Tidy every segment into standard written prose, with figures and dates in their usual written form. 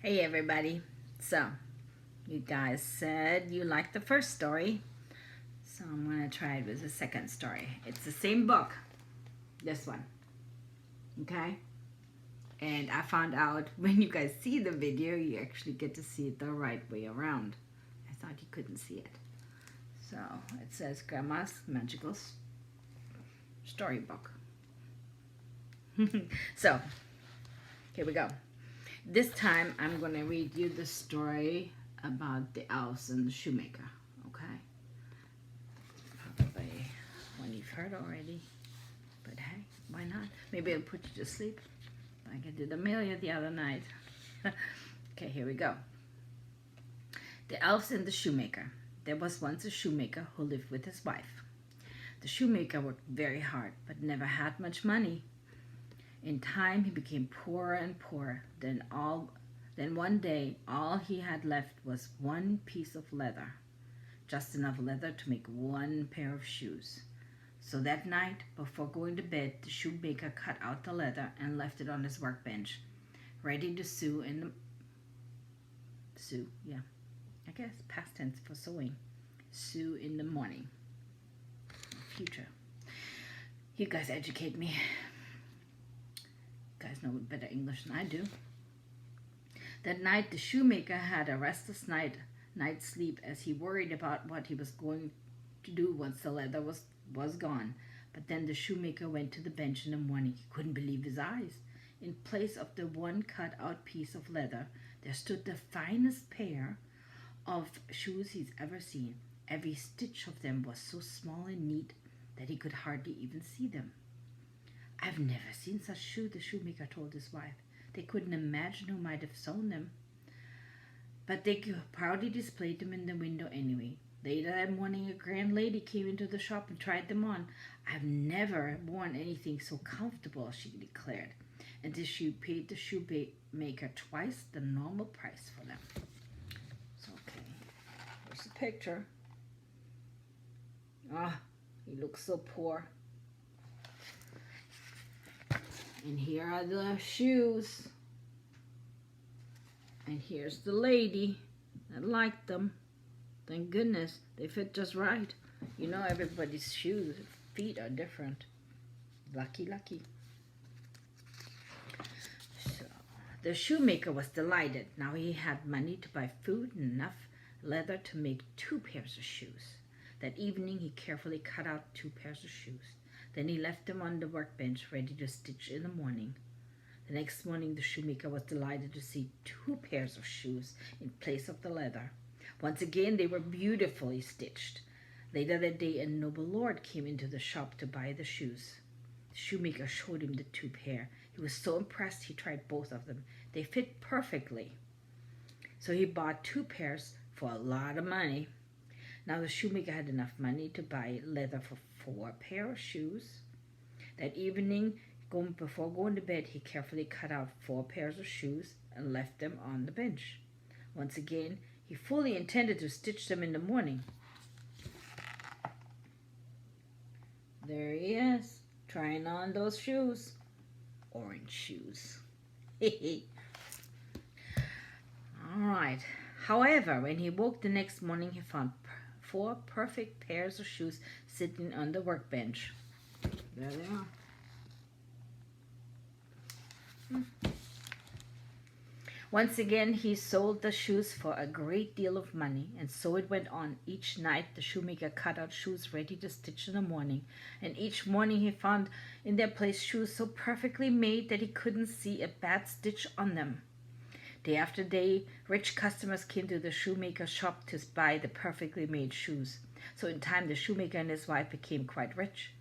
Hey everybody. So, you guys said you liked the first story, so I'm going to try it with the second story. It's the same book, this one, okay? And I found out when you guys see the video, you actually get to see it the right way around. I thought you couldn't see it. So, it says Grandma's Magical Storybook. So, here we go. This time I'm going to read you the story about the elves and the shoemaker, okay? Probably one you've heard already, but hey, why not? Maybe it'll put you to sleep like I did Amelia the other night. Okay, here we go. The elves and the shoemaker. There was once a shoemaker who lived with his wife. The shoemaker worked very hard, but never had much money. In time, he became poorer and poorer. Then one day, all he had left was one piece of leather, just enough leather to make one pair of shoes. So that night, before going to bed, the shoemaker cut out the leather and left it on his workbench, ready to sew I guess past tense for sewing. Sew in the morning. Future. You guys educate me. You guys know better English than I do. That night, the shoemaker had a restless night's sleep as he worried about what he was going to do once the leather was gone. But then the shoemaker went to the bench in the morning. He couldn't believe his eyes. In place of the one cut-out piece of leather, there stood the finest pair of shoes he's ever seen. Every stitch of them was so small and neat that he could hardly even see them. "I've never seen such shoes," the shoemaker told his wife. They couldn't imagine who might have sewn them, but they proudly displayed them in the window anyway. Later that morning, a grand lady came into the shop and tried them on. "I've never worn anything so comfortable," she declared, and she paid the shoemaker twice the normal price for them. So, okay, here's the picture. He looks so poor. And here are the shoes. And here's the lady that liked them. Thank goodness, they fit just right. You know, everybody's feet are different. Lucky, lucky. So, the shoemaker was delighted. Now he had money to buy food and enough leather to make 2 pairs of shoes. That evening, he carefully cut out 2 pairs of shoes. Then he left them on the workbench, ready to stitch in the morning. The next morning, the shoemaker was delighted to see 2 pairs of shoes in place of the leather. Once again, they were beautifully stitched. Later that day, a noble lord came into the shop to buy the shoes. The shoemaker showed him the 2 pair. He was so impressed, he tried both of them. They fit perfectly. So he bought 2 pairs for a lot of money. Now the shoemaker had enough money to buy leather for 4 pairs of shoes. That evening, before going to bed, he carefully cut out 4 pairs of shoes and left them on the bench. Once again, he fully intended to stitch them in the morning. There he is, trying on those shoes. Orange shoes. All right. However, when he woke the next morning, he found 4 perfect pairs of shoes sitting on the workbench. There they are. Once again, he sold the shoes for a great deal of money, and so it went on. Each night, the shoemaker cut out shoes ready to stitch in the morning, and each morning he found in their place shoes so perfectly made that he couldn't see a bad stitch on them. Day after day, rich customers came to the shoemaker's shop to buy the perfectly made shoes. So in time, the shoemaker and his wife became quite rich.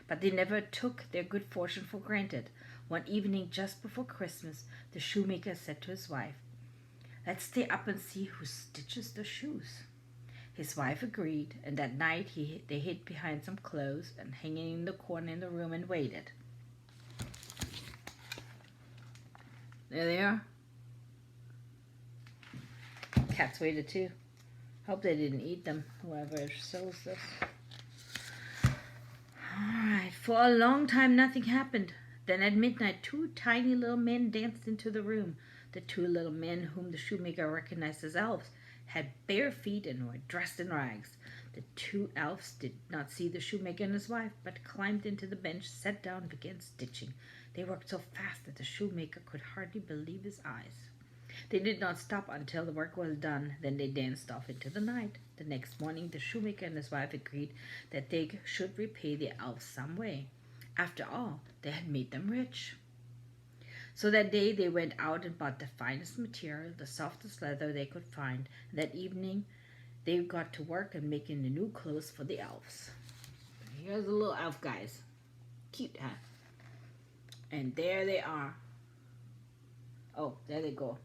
But they never took their good fortune for granted. One evening, just before Christmas, the shoemaker said to his wife, "Let's stay up and see who stitches the shoes." His wife agreed, and that night they hid behind some clothes and hanging in the corner in the room and waited. There they are. Cats waited too. Hope they didn't eat them, whoever sells this. Alright, for a long time nothing happened. Then at midnight, two tiny little men danced into the room. The two little men, whom the shoemaker recognized as elves, had bare feet and were dressed in rags. The two elves did not see the shoemaker and his wife, but climbed into the bench, sat down, and began stitching. They worked so fast that the shoemaker could hardly believe his eyes. They did not stop until the work was done. Then they danced off into the night. The next morning, the shoemaker and his wife agreed that they should repay the elves some way. After all, they had made them rich. So that day they went out and bought the finest material, the softest leather they could find. That evening they got to work and making the new clothes for the elves. Here's the little elf guys. Cute, huh? And there they are. Oh, there they go.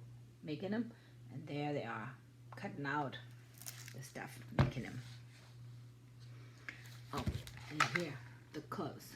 Making them. And there they are. Cutting out the stuff. Making them. Oh, and here, the clothes.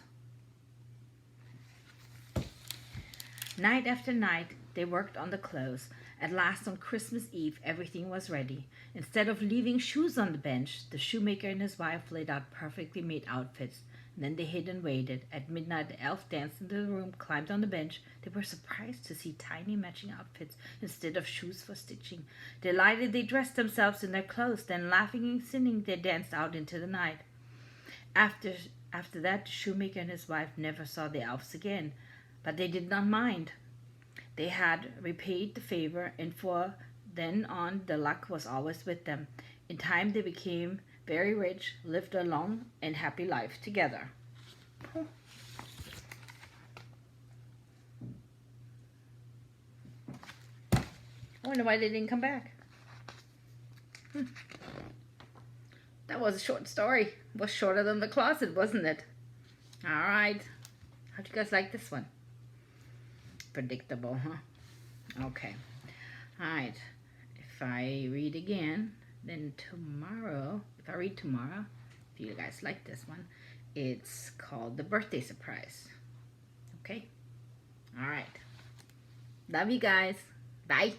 Night after night, they worked on the clothes. At last, on Christmas Eve, everything was ready. Instead of leaving shoes on the bench, the shoemaker and his wife laid out perfectly made outfits. And then they hid and waited. At midnight, the elf danced into the room, climbed on the bench. They were surprised to see tiny matching outfits instead of shoes for stitching. Delighted, they dressed themselves in their clothes. Then, laughing and singing, they danced out into the night. After that, the shoemaker and his wife never saw the elves again. But they did not mind. They had repaid the favor, and for then on the luck was always with them. In time they became very rich, lived a long and happy life together. I wonder why they didn't come back. That was a short story. It was shorter than the closet, wasn't it? All right. How'd you guys like this one? Predictable, huh? Okay. All right. If I read again, then tomorrow, if I read tomorrow, if you guys like this one, it's called The Birthday Surprise. Okay? All right. Love you guys. Bye.